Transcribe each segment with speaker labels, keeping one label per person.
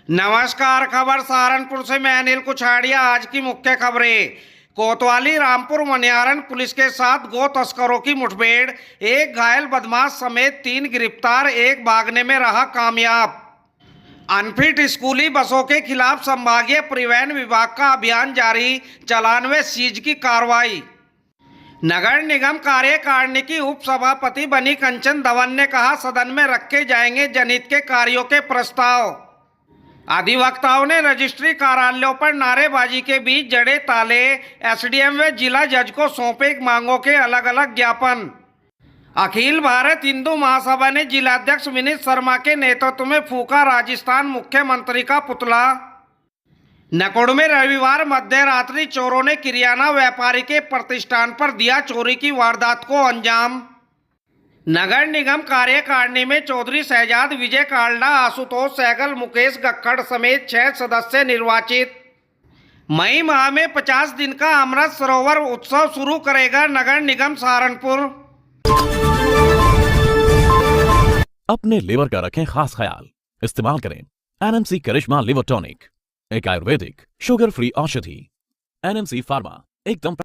Speaker 1: नमस्कार। खबर सहारनपुर से मैं अनिल कुछाड़िया। आज की मुख्य खबरें। कोतवाली रामपुर मनिहारन पुलिस के साथ गो तस्करों की मुठभेड़, एक घायल बदमाश समेत 3 गिरफ्तार, एक भागने में रहा कामयाब। अनफिट स्कूली बसों के खिलाफ संभागीय परिवहन विभाग का अभियान जारी, चालान व सीज की कार्रवाई। नगर निगम कार्यकारिणी की उप सभापति बनी कंचन धवन ने कहा, सदन में रखे जाएंगे जनहित के कार्यों के प्रस्ताव। अधिवक्ताओं ने रजिस्ट्री कार्यालयों पर नारेबाजी के बीच जड़े ताले, एसडीएम व जिला जज को सौंपे मांगों के अलग अलग ज्ञापन। अखिल भारत हिंदू महासभा ने जिलाध्यक्ष विनीत शर्मा के नेतृत्व में फूका राजस्थान मुख्यमंत्री का पुतला। नकोड़ में रविवार मध्य रात्रि चोरों ने किराना व्यापारी के प्रतिष्ठान पर दिया चोरी की वारदात को अंजाम। नगर निगम कार्यकारिणी में चौधरी शहजाद, विजय काल्डा, आशुतोष सहगल, मुकेश गक्खड़ समेत 6 सदस्य निर्वाचित। मई माह में 50 दिन का अमृत सरोवर उत्सव शुरू करेगा नगर निगम सहारनपुर।
Speaker 2: अपने लीवर का रखें खास ख्याल, इस्तेमाल करें एनएमसी करिश्मा लिवर टॉनिक, एक आयुर्वेदिक शुगर फ्री औषधि। एनएमसी फार्मा एकदम।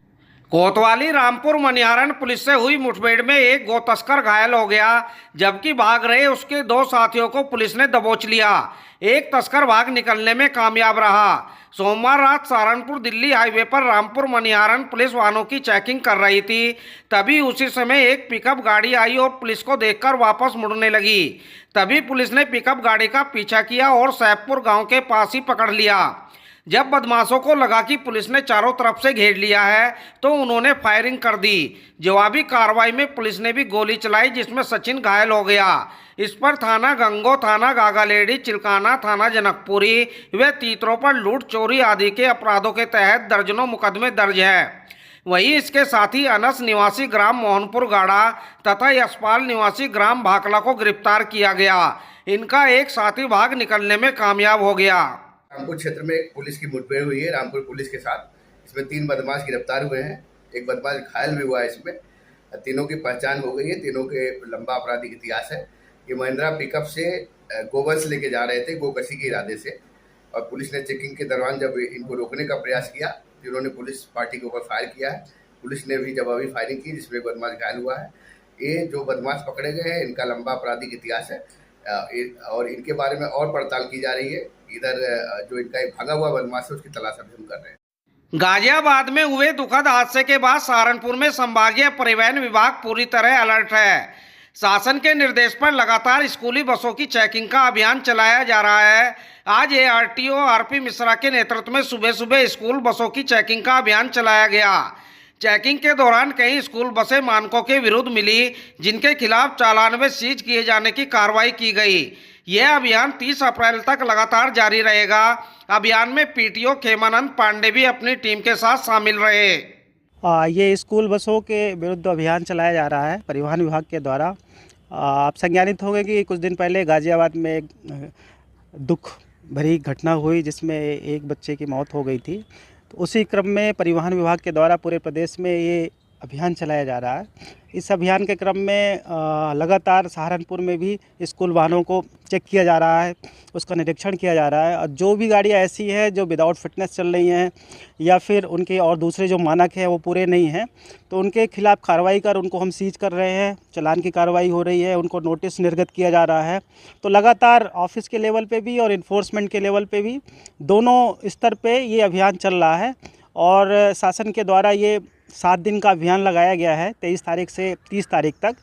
Speaker 1: कोतवाली रामपुर मनिहारन पुलिस से हुई मुठभेड़ में एक गो तस्कर घायल हो गया, जबकि भाग रहे उसके 2 साथियों को पुलिस ने दबोच लिया। एक तस्कर भाग निकलने में कामयाब रहा। सोमवार रात सहारनपुर दिल्ली हाईवे पर रामपुर मनिहारन पुलिस वाहनों की चेकिंग कर रही थी, तभी उसी समय एक पिकअप गाड़ी आई और पुलिस को देखकर वापस मुड़ने लगी। तभी पुलिस ने पिकअप गाड़ी का पीछा किया और सैफपुर गाँव के पास ही पकड़ लिया। जब बदमाशों को लगा कि पुलिस ने चारों तरफ से घेर लिया है तो उन्होंने फायरिंग कर दी। जवाबी कार्रवाई में पुलिस ने भी गोली चलाई, जिसमें सचिन घायल हो गया। इस पर थाना गंगो, थाना गागालेडी, चिलकाना, थाना जनकपुरी व तीतरों पर लूट, चोरी आदि के अपराधों के तहत दर्जनों मुकदमे दर्ज है। वहीं इसके साथ ही अनस निवासी ग्राम मोहनपुर गाड़ा तथा यशपाल निवासी ग्राम भाकला को गिरफ्तार किया गया। इनका एक साथी भाग निकलने में कामयाब हो गया।
Speaker 3: रामपुर क्षेत्र में एक पुलिस की मुठभेड़ हुई है रामपुर पुलिस के साथ। इसमें 3 बदमाश गिरफ्तार हुए हैं, एक बदमाश घायल भी हुआ है। इसमें तीनों की पहचान हो गई है, तीनों के लंबा आपराधिक इतिहास है। ये महिंद्रा पिकअप से गोवंश लेके जा रहे थे गोकशी के इरादे से, और पुलिस ने चेकिंग के दौरान जब इनको रोकने का प्रयास किया तो इन्होंने पुलिस पार्टी के ऊपर फायर किया है। पुलिस ने भी जवाबी फायरिंग की, जिसमें बदमाश घायल हुआ है। ये जो बदमाश पकड़े गए हैं, इनका लंबा आपराधिक इतिहास है और इनके बारे में और पड़ताल की जा रही है। इधर जो इनका एक भागा हुआ बदमाश है, उसकी तलाश अभी हम कर रहे हैं।
Speaker 1: गाजियाबाद में हुए दुखद हादसे के बाद सहारनपुर में संभागीय परिवहन विभाग पूरी तरह अलर्ट है। शासन के निर्देश पर लगातार स्कूली बसों की चेकिंग का अभियान चलाया जा रहा है। आज एआरटीओ आरपी मिश्रा के नेतृत्व में सुबह सुबह स्कूल बसों की चेकिंग का अभियान चलाया गया। चेकिंग के दौरान कई स्कूल बसें मानकों के विरुद्ध मिली, जिनके खिलाफ चालान व सीज किए जाने की कार्रवाई की गई। यह अभियान 30 अप्रैल तक लगातार जारी रहेगा। अभियान में पीटीओ खेमानंद पांडे भी अपनी टीम के साथ शामिल रहे।
Speaker 4: ये स्कूल बसों के विरुद्ध अभियान चलाया जा रहा है परिवहन विभाग के द्वारा। आप संज्ञानित होंगे कि कुछ दिन पहले गाजियाबाद में एक दुख भरी घटना हुई, जिसमें एक बच्चे की मौत हो गई थी। तो उसी क्रम में परिवहन विभाग के द्वारा पूरे प्रदेश में ये अभियान चलाया जा रहा है। इस अभियान के क्रम में लगातार सहारनपुर में भी स्कूल वाहनों को चेक किया जा रहा है, उसका निरीक्षण किया जा रहा है। और जो भी गाड़ियाँ ऐसी हैं जो विदाउट फिटनेस चल रही हैं या फिर उनके और दूसरे जो मानक हैं वो पूरे नहीं हैं, तो उनके खिलाफ कार्रवाई कर उनको हम सीज कर रहे हैं। चालान की कार्रवाई हो रही है, उनको नोटिस निर्गत किया जा रहा है। तो लगातार ऑफिस के लेवल पे भी और इन्फोर्समेंट के लेवल पे भी, दोनों स्तर पे ये अभियान चल रहा है। और शासन के द्वारा ये 7 दिन का अभियान लगाया गया है, 23 तारीख से 30 तारीख तक।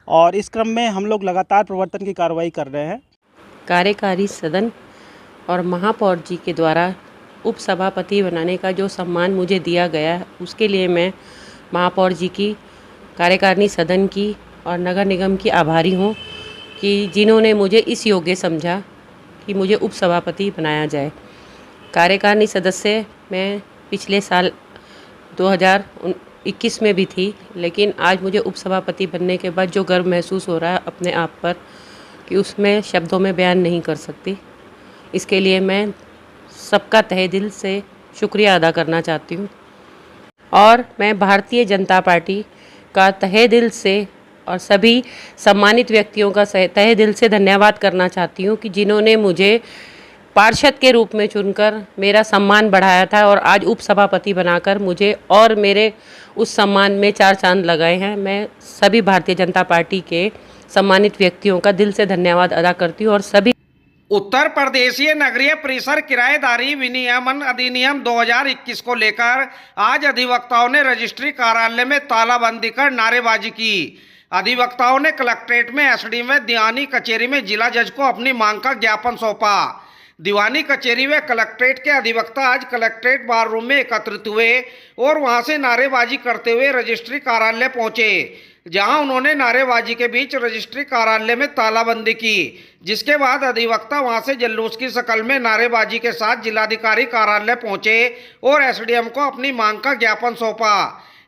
Speaker 4: और इस क्रम में हम लोग लगातार प्रवर्तन की कार्रवाई कर रहे हैं।
Speaker 5: कार्यकारी सदन और महापौर जी के द्वारा उपसभापति बनाने का जो सम्मान मुझे दिया गया है, उसके लिए मैं महापौर जी की, कार्यकारिणी सदन की और नगर निगम की आभारी हूँ कि जिन्होंने मुझे इस योग्य समझा कि मुझे उपसभापति बनाया जाए। कार्यकारिणी सदस्य मैं पिछले साल 2021 में भी थी, लेकिन आज मुझे उपसभापति बनने के बाद जो गर्व महसूस हो रहा है अपने आप पर, कि उसमें शब्दों में बयान नहीं कर सकती। इसके लिए मैं सबका तहे दिल से शुक्रिया अदा करना चाहती हूँ। और मैं भारतीय जनता पार्टी का तहे दिल से और सभी सम्मानित व्यक्तियों का तहे दिल से धन्यवाद करना चाहती हूँ कि जिन्होंने मुझे पार्षद के रूप में चुनकर मेरा सम्मान बढ़ाया था और आज उपसभापति बनाकर मुझे और मेरे उस सम्मान में 4 चांद लगाए हैं। मैं सभी भारतीय जनता पार्टी के सम्मानित व्यक्तियों का दिल से धन्यवाद अदा करती हूँ और सभी
Speaker 1: उत्तर प्रदेशीय नगरीय परिसर किराएदारी विनियमन अधिनियम 2021 को लेकर आज अधिवक्ताओं ने रजिस्ट्री कार्यालय में तालाबंदी कर नारेबाजी की। अधिवक्ताओं ने कलेक्ट्रेट में एसडी में दीवानी कचहरी में जिला जज को अपनी मांग का ज्ञापन सौंपा। दीवानी कचहरी व कलेक्ट्रेट के अधिवक्ता आज कलेक्ट्रेट बार रूम में एकत्रित हुए और वहां से नारेबाजी करते हुए रजिस्ट्री कार्यालय पहुंचे, जहां उन्होंने नारेबाजी के बीच रजिस्ट्री कार्यालय में तालाबंदी की, जिसके बाद अधिवक्ता वहां से जुलूस की शक्ल में नारेबाजी के साथ जिलाधिकारी कार्यालय पहुंचे और एसडीएम को अपनी मांग का ज्ञापन सौंपा।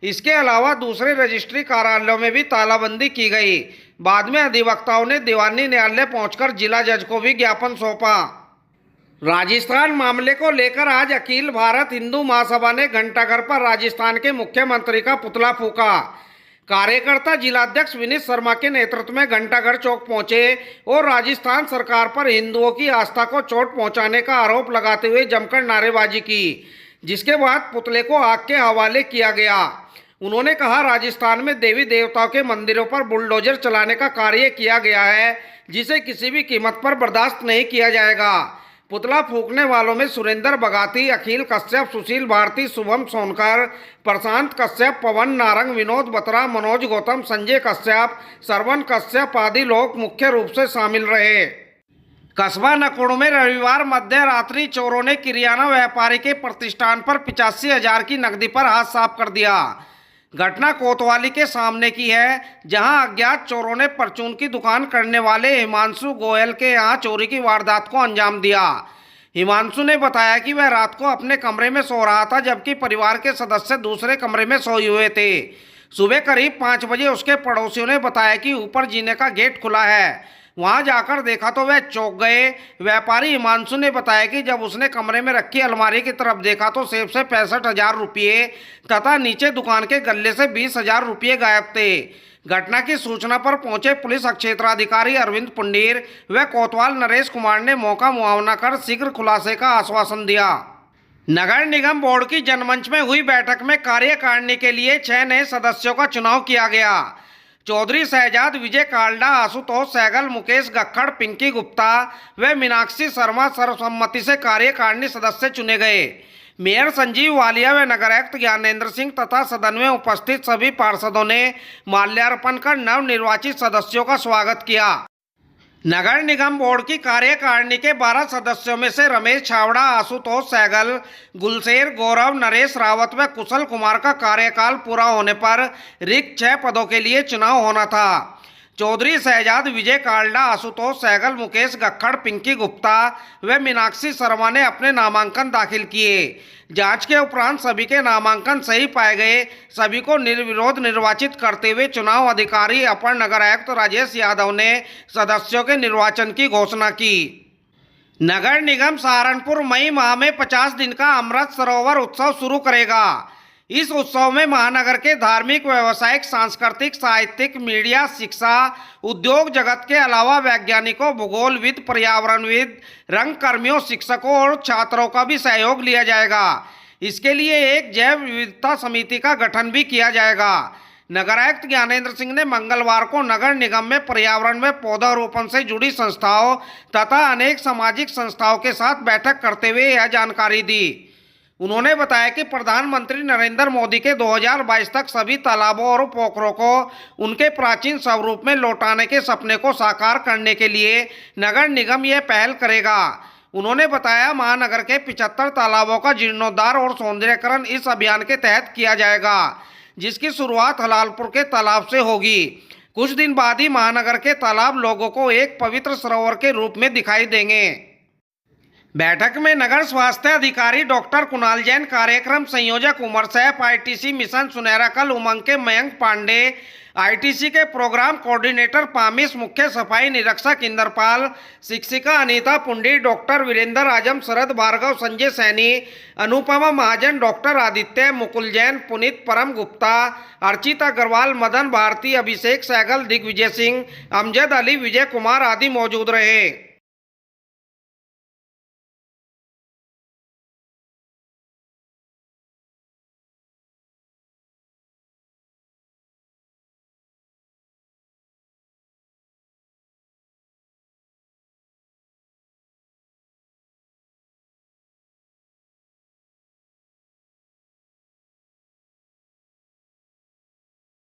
Speaker 1: इसके अलावा दूसरे रजिस्ट्री कार्यालयों में भी तालाबंदी की गई। बाद में अधिवक्ताओं ने दीवानी न्यायालय पहुंचकर जिला जज को भी ज्ञापन सौंपा। राजस्थान मामले को लेकर आज अखिल भारत हिंदू महासभा ने घंटाघर पर राजस्थान के मुख्यमंत्री का पुतला फूंका। कार्यकर्ता जिलाध्यक्ष विनीत शर्मा के नेतृत्व में घंटाघर चौक पहुंचे और राजस्थान सरकार पर हिंदुओं की आस्था को चोट पहुंचाने का आरोप लगाते हुए जमकर नारेबाजी की, जिसके बाद पुतले को आग के हवाले किया गया। उन्होंने कहा, राजस्थान में देवी देवताओं के मंदिरों पर बुलडोजर चलाने का कार्य किया गया है, जिसे किसी भी कीमत पर बर्दाश्त नहीं किया जाएगा। पुतला फूंकने वालों में सुरेंद्र बगाती, अखिल कश्यप, सुशील भारती, शुभम सोनकर, प्रशांत कश्यप, पवन नारंग, विनोद बत्रा, मनोज गौतम, संजय कश्यप, सरवन कश्यप आदि लोग मुख्य रूप से शामिल रहे। कस्बा नकुड़ में रविवार मध्य रात्रि चोरों ने किराना व्यापारी के प्रतिष्ठान पर 85,000 की नकदी पर हाथ साफ कर दिया। घटना कोतवाली के सामने की है, जहां अज्ञात चोरों ने परचून की दुकान करने वाले हिमांशु गोयल के यहां चोरी की वारदात को अंजाम दिया। हिमांशु ने बताया कि वह रात को अपने कमरे में सो रहा था, जबकि परिवार के सदस्य दूसरे कमरे में सोए हुए थे। सुबह करीब 5 बजे उसके पड़ोसियों ने बताया कि ऊपर जीने का गेट खुला है। वहां जाकर देखा तो वह चौंक गए। व्यापारी हिमांशु ने बताया कि जब उसने कमरे में रखी अलमारी की तरफ देखा तो सेब से 65,000 रुपये तथा नीचे दुकान के गल्ले से 20,000 रुपये गायब थे। घटना की सूचना पर पहुंचे पुलिस क्षेत्राधिकारी अरविंद पुंडीर व कोतवाल नरेश कुमार ने मौका मुआवना कर शीघ्र खुलासे का आश्वासन दिया। नगर निगम बोर्ड की जनमंच में हुई बैठक में कार्यकारिणी के लिए 6 नए सदस्यों का चुनाव किया गया। चौधरी शहजाद, विजय काल्डा, आशुतोष सहगल, मुकेश गक्खड़, पिंकी गुप्ता व मीनाक्षी शर्मा सर्वसम्मति से कार्यकारिणी सदस्य चुने गए। मेयर संजीव वालिया व नगरायुक्त ज्ञानेंद्र सिंह तथा सदन में उपस्थित सभी पार्षदों ने माल्यार्पण कर नवनिर्वाचित सदस्यों का स्वागत किया। नगर निगम बोर्ड की कार्यकारिणी के 12 सदस्यों में से रमेश छावड़ा, आशुतोष सहगल, गुलशेर, गौरव, नरेश रावत व कुशल कुमार का कार्यकाल पूरा होने पर रिक्त 6 पदों के लिए चुनाव होना था। चौधरी शहजाद, विजय काल्डा, आशुतोष सहगल, मुकेश गक्खड़, पिंकी गुप्ता व मीनाक्षी शर्मा ने अपने नामांकन दाखिल किए। जांच के उपरांत सभी के नामांकन सही पाए गए। सभी को निर्विरोध निर्वाचित करते हुए चुनाव अधिकारी अपर नगर आयुक्त राजेश यादव ने सदस्यों के निर्वाचन की घोषणा की। नगर निगम सहारनपुर मई माह में 50 दिन का अमृत सरोवर उत्सव शुरू करेगा। इस उत्सव में महानगर के धार्मिक, व्यावसायिक, सांस्कृतिक, साहित्यिक, मीडिया, शिक्षा, उद्योग जगत के अलावा वैज्ञानिकों, भूगोलविद, पर्यावरणविद, रंगकर्मियों, शिक्षकों और छात्रों का भी सहयोग लिया जाएगा। इसके लिए एक जैव विविधता समिति का गठन भी किया जाएगा। नगरायुक्त ज्ञानेंद्र सिंह ने मंगलवार को नगर निगम में पर्यावरण में पौधारोपण से जुड़ी संस्थाओं तथा अनेक सामाजिक संस्थाओं के साथ बैठक करते हुए यह जानकारी दी। उन्होंने बताया कि प्रधानमंत्री नरेंद्र मोदी के 2022 तक सभी तालाबों और पोखरों को उनके प्राचीन स्वरूप में लौटाने के सपने को साकार करने के लिए नगर निगम यह पहल करेगा। उन्होंने बताया, महानगर के 75 तालाबों का जीर्णोद्धार और सौंदर्यीकरण इस अभियान के तहत किया जाएगा, जिसकी शुरुआत हलालपुर के तालाब से होगी। कुछ दिन बाद ही महानगर के तालाब लोगों को एक पवित्र सरोवर के रूप में दिखाई देंगे। बैठक में नगर स्वास्थ्य अधिकारी डॉक्टर कुणाल जैन, कार्यक्रम संयोजक उमर सैफ, आईटीसी मिशन सुनहरा कल उमंग के मयंक पांडे, आईटीसी के प्रोग्राम कोऑर्डिनेटर पामिस, मुख्य सफाई निरीक्षक इंद्रपाल, शिक्षिका अनीता पुंडी, डॉक्टर वीरेंद्र आजम, शरद भार्गव, संजय सैनी, अनुपमा महाजन, डॉक्टर आदित्य, मुकुल जैन, पुनीत परम गुप्ता, अर्चित अग्रवाल, मदन भारती, अभिषेक सहगल, दिग्विजय सिंह, अमजद अली, विजय कुमार आदि मौजूद रहे।